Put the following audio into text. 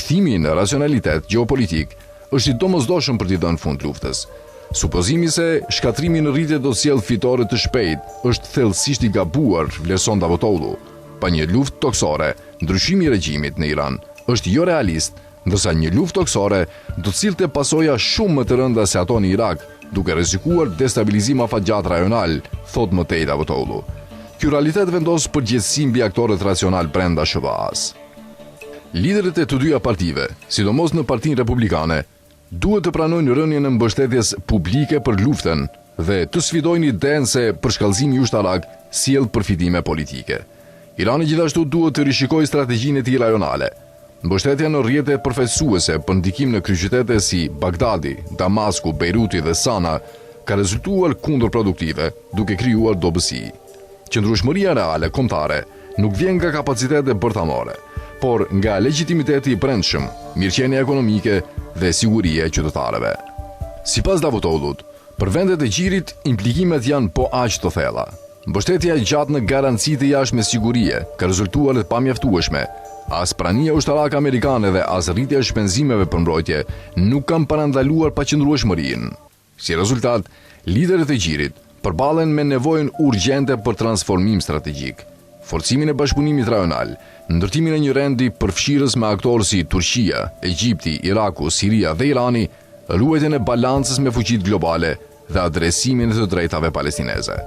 kthimi në racionalitet gjeopolitik është i domosdoshëm për t'i dhënë fund luftës. Supozimi se shkatrimi në rritje do sjellë fitore të shpejt është thellësisht i gabuar, vlerëson Davutoglu. Pa një luftë toksore, ndryshimi i regjimit në Iran është jo realist, ndërsa një luftë toksore do të sillte pasoja shumë më të rënda se ato në Irak, duke rrezikuar destabilizim afatgjat rajonal, thot më tej Davutoglu. Ky realitet vendos përgjegjësi mbi aktorët racional brenda SBA-s. Liderët e të dyja partive, sidomos në Partinë Republikane, duhet të pranojnë rënien e mbështetjes publike për luftën dhe të sfidojnë idenë se përshkallëzimi ushtarak sjell përfitime politike. Irani gjithashtu duhet të rishikojë strategjinë e tij rajonale. Mbështetja në rrjete përfaqësuese për ndikim në kryeqytete si Bagdadi, Damasku, Beiruti dhe Sana ka rezultuar kundërproduktive, duke krijuar dobësi. Qëndrueshmëria reale kombëtare nuk vjen nga kapacitetet bërtamore, por nga legitimiteti i brendshëm, mirëqenia ekonomike dhe siguria e qytetarëve. Sipas Davutoglut, për vendet e gjirit implikimet janë po aq të thella. Mbështetja e gjatë në garanci të jashtme sigurie ka rezultuar të pamjaftueshme. As prania ushtarake amerikane dhe as rritja e shpenzimeve për mbrojtje nuk kanë parandaluar paqëndrueshmërinë. Si rezultat, liderët e gjirit përballen me nevojën urgjente për transformim strategjik, forcimin e bashkëpunimit rajonal, ndërtimin e një rendi përfshirës me aktorë si Turqia, Egjipti, Iraku, Siria dhe Irani, ruajtjen e balancës me fuqitë globale dhe adresimin e të drejtave palestineze.